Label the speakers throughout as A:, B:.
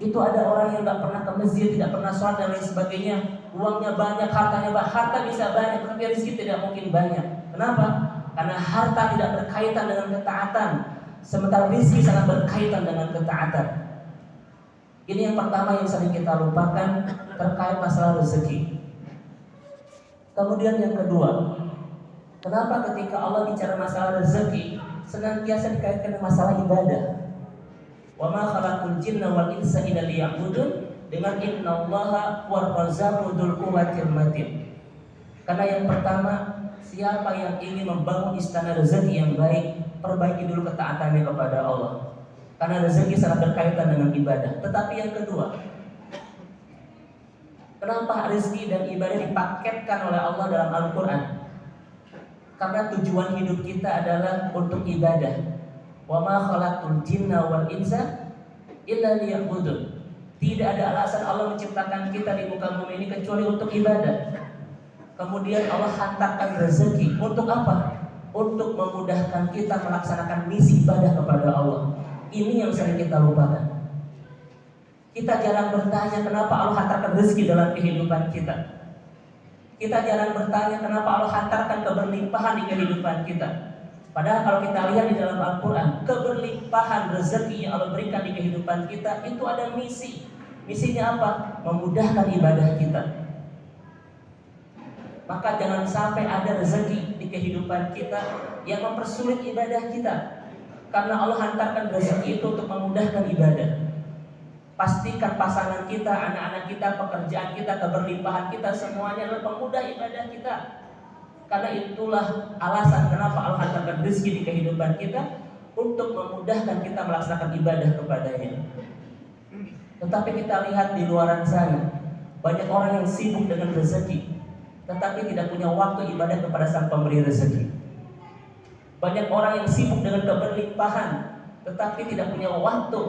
A: Itu ada orang yang nggak pernah ke masjid, tidak pernah sholat dan lain sebagainya. Uangnya banyak, hartanya banyak, harta bisa banyak, tapi rezeki tidak mungkin banyak. Kenapa? Karena harta tidak berkaitan dengan ketaatan, sementara rezeki sangat berkaitan dengan ketaatan. Ini yang pertama yang sering kita lupakan terkait masalah rezeki. Kemudian yang kedua, kenapa ketika Allah bicara masalah rezeki senantiasa dikaitkan dengan masalah ibadah? Wa ma khalaqul jinna wal insa illa liya'budun, dengan innallaha war-razzaqu dzul quwwatil matin. Karena yang pertama, siapa yang ingin membangun istana rezeki yang baik, perbaiki dulu ketaatannya kepada Allah. Karena rezeki sangat berkaitan dengan ibadah. Tetapi yang kedua, kenapa rezeki dan ibadah dipaketkan oleh Allah dalam Al-Quran? Karena tujuan hidup kita adalah untuk ibadah. Wa ma khalaqtul jinna wal insa illa liya'budun. Tidak ada alasan Allah menciptakan kita di muka bumi ini kecuali untuk ibadah. Kemudian Allah hantarkan rezeki untuk apa? Untuk memudahkan kita melaksanakan misi ibadah kepada Allah. Ini yang sering kita lupakan. Kita jarang bertanya kenapa Allah hantarkan rezeki dalam kehidupan kita. Kita jarang bertanya kenapa Allah hantarkan keberlimpahan di kehidupan kita. Padahal kalau kita lihat di dalam Al-Quran, keberlimpahan rezeki yang Allah berikan di kehidupan kita itu ada misi. Misinya apa? Memudahkan ibadah kita. Maka jangan sampai ada rezeki di kehidupan kita yang mempersulit ibadah kita. Karena Allah hantarkan rezeki itu untuk memudahkan ibadah. Pastikan pasangan kita, anak-anak kita, pekerjaan kita, keberlimpahan kita semuanya adalah pemudah ibadah kita. Karena itulah alasan kenapa Allah hantarkan rezeki di kehidupan kita, untuk memudahkan kita melaksanakan ibadah kepadanya. Tetapi kita lihat di luaran sana, banyak orang yang sibuk dengan rezeki, tetapi tidak punya waktu ibadah kepada sang pemberi rezeki. Banyak orang yang sibuk dengan keberlimpahan, tetapi tidak punya waktu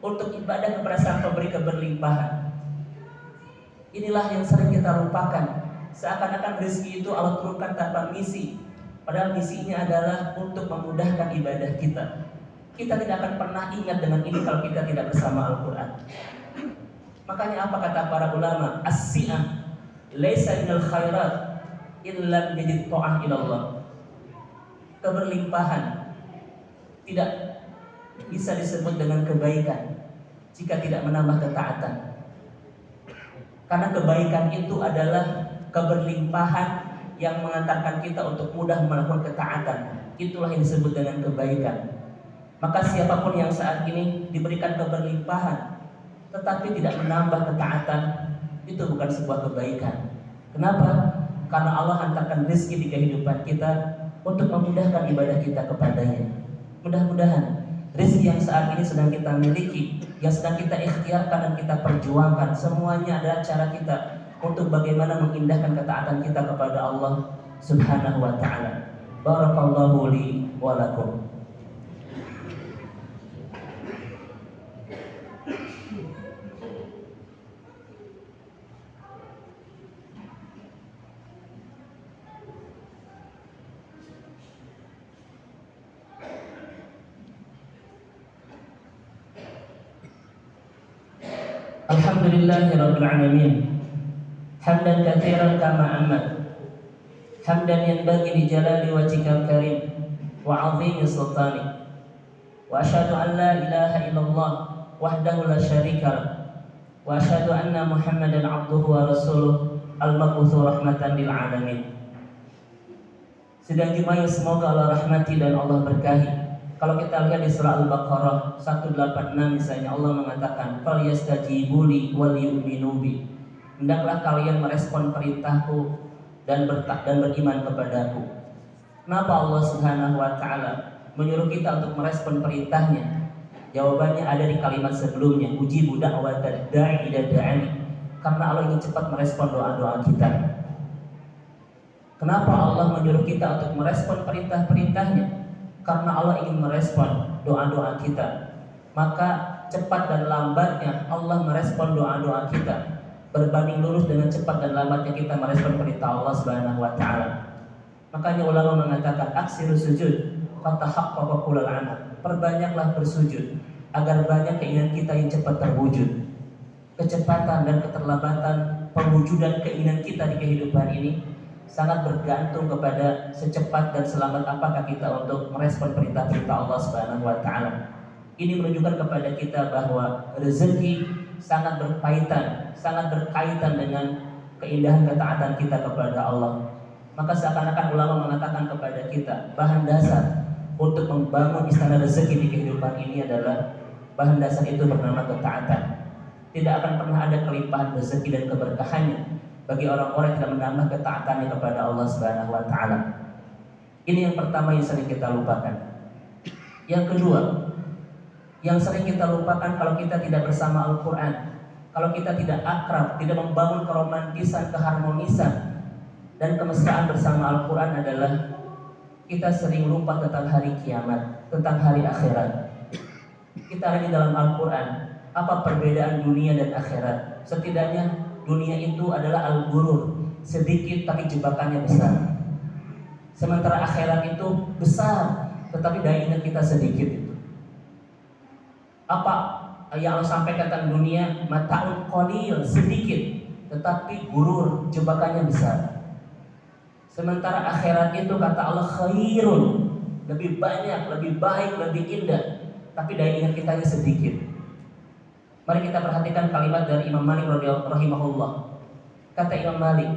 A: untuk ibadah kepada sang pemberi keberlimpahan. Inilah yang sering kita lupakan. Seakan-akan rezeki itu Allah turunkan tanpa misi, padahal misinya adalah untuk memudahkan ibadah kita. Kita tidak akan pernah ingat dengan ini kalau kita tidak bersama Al-Quran. Makanya apa kata para ulama? As-si'ah laisa minal khairat illa menjadi ta'ah ilallah. Keberlimpahan tidak bisa disebut dengan kebaikan jika tidak menambah ketaatan. Karena kebaikan itu adalah keberlimpahan yang mengantarkan kita untuk mudah melakukan ketaatan. Itulah yang disebut dengan kebaikan. Maka siapapun yang saat ini diberikan keberlimpahan tetapi tidak menambah ketaatan, itu bukan sebuah kebaikan. Kenapa? Karena Allah hantarkan rezeki di kehidupan kita untuk memudahkan ibadah kita kepadanya. Mudah-mudahan rezeki yang saat ini sedang kita miliki, yang sedang kita ikhtiarkan dan kita perjuangkan, semuanya adalah cara kita untuk bagaimana mengindahkan ketaatan kita kepada Allah Subhanahu wa ta'ala. Barakallahu li wa lakum. Alhamdulillahirabbil alamin. Hamdan katsiran kama amat. Hamdan yanbaghi li jalali wajhikal karim wa 'azimi sultanik. Wa asyhadu an la ilaha illallah wahdahu la syarika lah. Wa asyhadu anna Muhammadan 'abduhu wa rasuluh al-mab'utsu rahmatan lil alamin. Sedang jemaah semoga Allah rahmati dan Allah berkahi. Kalau kita lihat di surah Al-Baqarah 186 misalnya, Allah mengatakan falyastajibu li wal yu'minu bi. Hendaklah kalian merespon perintahku dan beriman kepadaku. Kenapa Allah Subhanahu wa ta'ala menyuruh kita untuk merespon perintahnya? Jawabannya ada di kalimat sebelumnya, ujibu da'watad da'i idza da'ani. Karena Allah ingin cepat merespon doa-doa kita. Kenapa Allah menyuruh kita untuk merespon perintah-perintahnya? Karena Allah ingin merespon doa-doa kita. Maka cepat dan lambatnya Allah merespon doa-doa kita berbanding lurus dengan cepat dan lambatnya kita merespon perintah Allah Subhanahu wa ta'ala. Makanya ulama mengatakan aksiru sujud fatahaqqaqa qulul amal. Perbanyaklah bersujud agar banyak keinginan kita yang cepat terwujud. Kecepatan dan keterlambatan pewujudan keinginan kita di kehidupan ini sangat bergantung kepada secepat dan selamat apakah kita untuk merespon perintah-perintah Allah Subhanahu wa taala. Ini menunjukkan kepada kita bahwa rezeki sangat berkaitan dengan keindahan ketaatan kita kepada Allah. Maka seakan-akan ulama mengatakan kepada kita, bahan dasar untuk membangun istana rezeki di kehidupan ini adalah bahan dasar itu bernama ketaatan. Tidak akan pernah ada kelimpahan rezeki dan keberkahannya bagi orang-orang yang tidak menambah ketaatannya kepada Allah Subhanahu wa taala. Ini yang pertama yang sering kita lupakan. Yang kedua, yang sering kita lupakan kalau kita tidak bersama Al-Qur'an, kalau kita tidak akrab, tidak membangun keromantisan, keharmonisan dan kemesraan bersama Al-Qur'an adalah kita sering lupa tentang hari kiamat, tentang hari akhirat. Kita lihat di dalam Al-Qur'an apa perbedaan dunia dan akhirat. Setidaknya dunia itu adalah al-ghurur, sedikit tapi jebakannya besar. Sementara akhirat itu besar tetapi daya ingat kita sedikit. Apa yang Allah sampaikan tentang dunia, mata'un qalil, sedikit tetapi gurur, jebakannya besar. Sementara akhirat itu kata Allah khairun, lebih banyak, lebih baik, lebih indah, tapi daya ingat kita hanya sedikit. Mari kita perhatikan kalimat dari Imam Malik rahimahullah. Kata Imam Malik,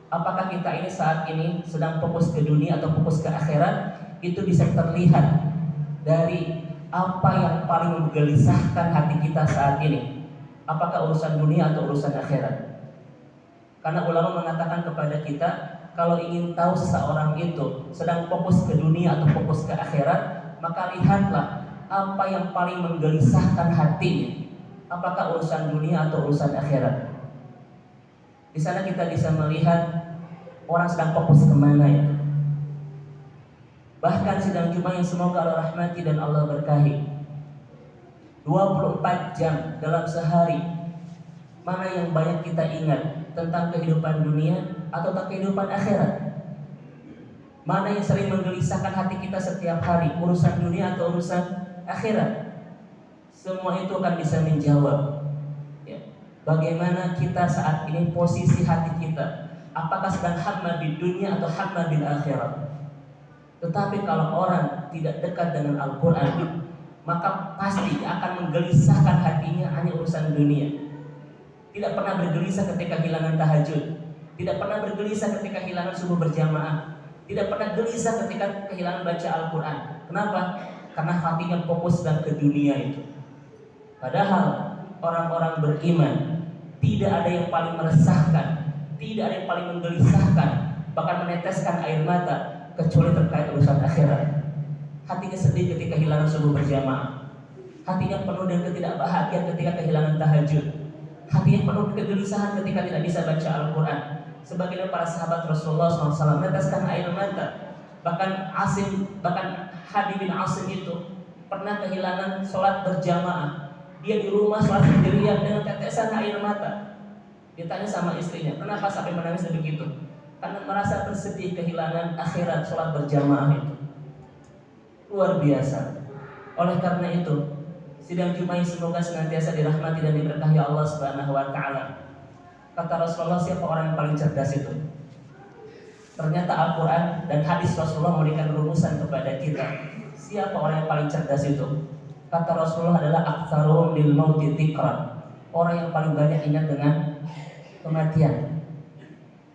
A: apakah kita ini saat ini sedang fokus ke dunia atau fokus ke akhirat? Itu bisa terlihat dari apa yang paling menggelisahkan hati kita saat ini. Apakah urusan dunia atau urusan akhirat? Karena ulama mengatakan kepada kita, kalau ingin tahu seseorang itu sedang fokus ke dunia atau fokus ke akhirat, maka lihatlah apa yang paling menggelisahkan hatinya. Apakah urusan dunia atau urusan akhirat? Di sana kita bisa melihat orang sedang fokus kemana itu. Bahkan sidang Jumat yang semoga Allah rahmati dan Allah berkahi, 24 jam dalam sehari, mana yang banyak kita ingat tentang kehidupan dunia atau tentang kehidupan akhirat? Mana yang sering menggelisahkan hati kita setiap hari, urusan dunia atau urusan akhirat? Semua itu akan bisa menjawab ya, bagaimana kita saat ini posisi hati kita. Apakah sedang hamma di dunia atau hamma bil akhirat? Tetapi kalau orang tidak dekat dengan Al-Quran, maka pasti akan menggelisahkan hatinya hanya urusan dunia. Tidak pernah bergelisah ketika kehilangan tahajud, tidak pernah bergelisah ketika kehilangan subuh berjamaah, tidak pernah gelisah ketika kehilangan baca Al-Quran. Kenapa? Karena hatinya fokus dan ke dunia itu. Padahal orang-orang beriman tidak ada yang paling meresahkan, tidak ada yang paling menggelisahkan, bahkan meneteskan air mata kecuali terkait urusan akhirat. Hatinya sedih ketika kehilangan subuh berjamaah, hatinya penuh dengan ketidakbahagiaan ketika kehilangan tahajud, hatinya penuh kegelisahan ketika tidak bisa baca Al-Quran. Sebagian para sahabat Rasulullah SAW meneteskan air mata. Bahkan Hadi bin Asim itu pernah kehilangan sholat berjamaah. Dia di rumah sholat sendirian dengan tetesan air mata. Ditanya sama istrinya, kenapa sampai menangis begitu? Karena merasa bersedih kehilangan akhirat sholat berjamaah itu. Luar biasa. Oleh karena itu, sidang Jumat semoga senantiasa dirahmati dan diberkahi Allah Subhanahu wa taala. Kata Rasulullah, siapa orang yang paling cerdas itu? Ternyata Al-Quran dan hadis Rasulullah memberikan rumusan kepada kita. Siapa orang yang paling cerdas itu? Kata Rasulullah adalah aktsaruhum lil mauti dzikran. Orang yang paling banyak ingat dengan kematian.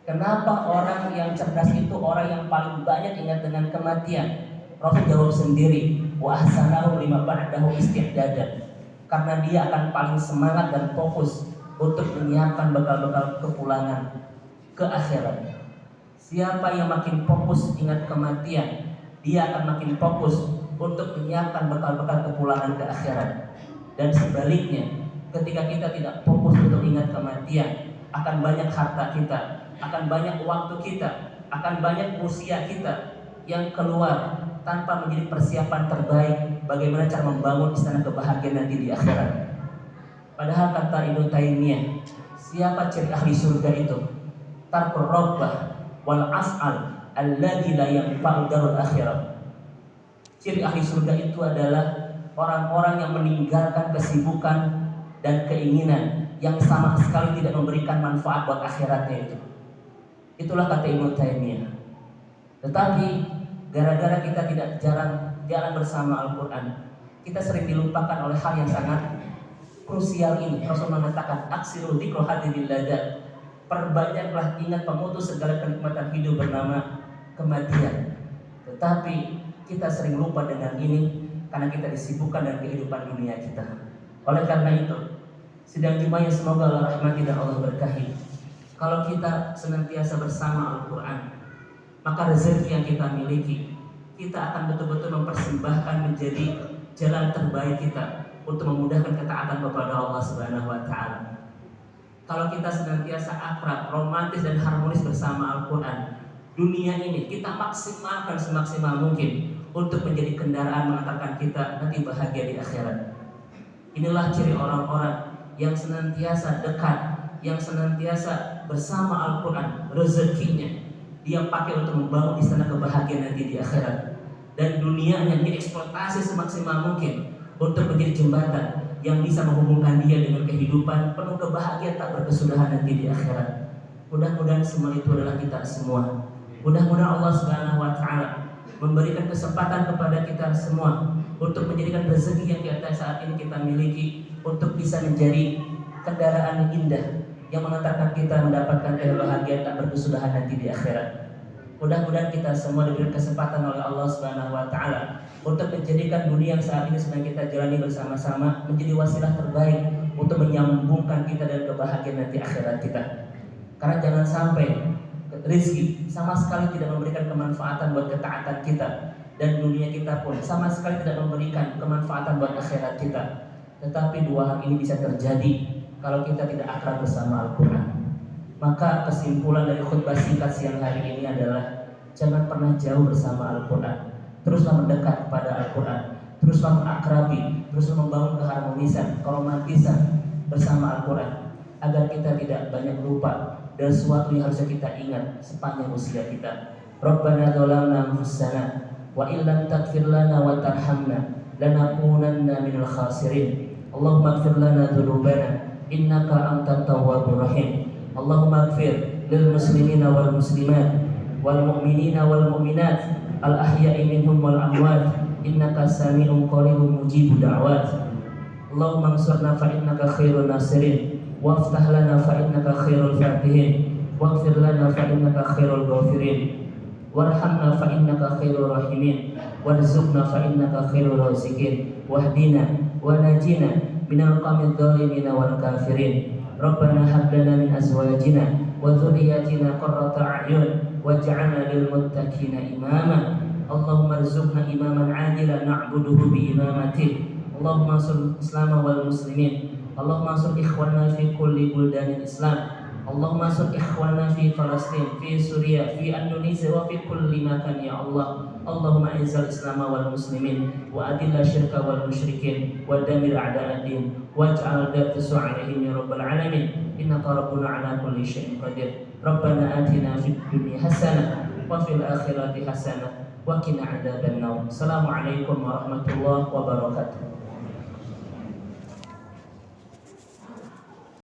A: Kenapa orang yang cerdas itu orang yang paling banyak ingat dengan kematian? Rasul jawab sendiri, wa ahsanahum lima ba'dahu istihdadan. Karena dia akan paling semangat dan fokus untuk menyiapkan bekal-bekal kepulangan ke akhirat. Siapa yang makin fokus ingat kematian, dia akan makin fokus untuk menyiapkan bekal-bekal kepulangan ke akhirat. Dan sebaliknya, ketika kita tidak fokus untuk ingat kematian, akan banyak harta kita, akan banyak waktu kita, akan banyak usia kita yang keluar tanpa menjadi persiapan terbaik bagaimana cara membangun istana kebahagiaan nanti di akhirat. Padahal kata Ibnu Taimiyah, siapa ciri ahli surga itu? Tarkur rabbah wal as'al alladzi la yanfa'u darul akhirat. Ciri ahli surga itu adalah orang-orang yang meninggalkan kesibukan dan keinginan yang sama sekali tidak memberikan manfaat buat akhiratnya itu. Itulah kata Ibnu Taimiyah. Tetapi gara-gara kita tidak jarang bersama Al-Quran, kita sering dilupakan oleh hal yang sangat krusial ini. Rasul mengatakan, aksiru dzikra hadhil ladat, perbanyaklah ingat pemutus segala kenikmatan hidup bernama kematian. Tetapi kita sering lupa dengan ini karena kita disibukkan dengan kehidupan dunia kita. Oleh karena itu, sidang Jumat yang semoga Allah rahmati dan Allah berkahi, kalau kita senantiasa bersama Al-Quran, maka rezeki yang kita miliki, kita akan betul-betul mempersembahkan menjadi jalan terbaik kita untuk memudahkan ketaatan kepada Allah Subhanahu wa Ta'ala. Kalau kita senantiasa akrab, romantis dan harmonis bersama Al-Quran, dunia ini kita maksimalkan semaksimal mungkin untuk menjadi kendaraan mengantarkan kita nanti bahagia di akhirat. Inilah ciri orang-orang yang senantiasa dekat, yang senantiasa bersama Al-Quran. Rezekinya dia pakai untuk membangun istana kebahagiaan nanti di akhirat, dan dunianya dieksploitasi semaksimal mungkin untuk menjadi jembatan yang bisa menghubungkan dia dengan kehidupan penuh kebahagiaan tak berkesudahan nanti di akhirat. Mudah-mudahan semua itu adalah kita semua. Mudah-mudahan Allah Subhanahu wa Ta'ala memberikan kesempatan kepada kita semua untuk menjadikan rezeki yang kita saat ini kita miliki untuk bisa menjadi kendaraan yang indah yang mengantarkan kita mendapatkan kebahagiaan tak berkesudahan nanti di akhirat. Mudah-mudahan kita semua diberi kesempatan oleh Allah Subhanahu wa Ta'ala untuk menjadikan dunia yang saat ini sedang kita jalani bersama-sama menjadi wasilah terbaik untuk menyambungkan kita dan kebahagiaan nanti akhirat kita. Karena jangan sampai rezeki sama sekali tidak memberikan kemanfaatan buat ketaatan kita, dan dunia kita pun sama sekali tidak memberikan kemanfaatan buat akhirat kita. Tetapi dua hal ini bisa terjadi kalau kita tidak akrab bersama Al-Quran. Maka kesimpulan dari khutbah singkat siang hari ini adalah jangan pernah jauh bersama Al-Quran. Teruslah mendekat kepada Al-Quran, teruslah mengakrabi, teruslah membangun keharmonisan, keromantisan bersama Al-Quran, agar kita tidak banyak lupa dan sesuatu yang harusnya kita ingat sepanjang usia kita. Rabbana dzalamna anfusana wa illam taghfir lana wa tarhamna lanakunanna minal khasirin. Allahumma ighfir lana dzunubana innaka antat tawwabur rahim. Allahumma ighfir lil muslimina wal muslimat wal mu'minina wal mu'minat al ahya'i minhum wal amwat innaka sami'un qaribun mujibud da'wat. Allahumma ansurna fa innaka khairun nasirin waftah lana fa innaka khairul fatihin waghfir lana fa innaka khairul ghafirin warhamna fa innaka khairur rahimin warzuqna fa innaka khairur raziqin wahdina wa najina minal qawmidh dhalimin wal kafirin. Rabbana hab lana min azwajina wa dhurriyyatina qurrata a'yun waj'alna lil muttaqina imama. Allahumma arzuqna imaman 'adilan na'buduhu bi imamatihi. Allahumma ansur Islam wal muslimin. Allahumma ansur ikhwana fi kulli buldanil Islam. Allahumma ansur ikhwana fi Palestin, fi Suriah, fi Indonesia wa fi kulli makan ya Allah. Allahumma izzal Islam wal muslimin wa adilla syirka wal musyrikin wa damir a'da'ad-din waj'al da'atu 'alaihim ya rabbal alamin. Innaka rabbuna 'ala kulli syai'in qadir. Rabbana atina fid dunya hasanah wa fil akhirati hasanah wa qina 'adzabannar. Assalamualaikum warahmatullahi wabarakatuh.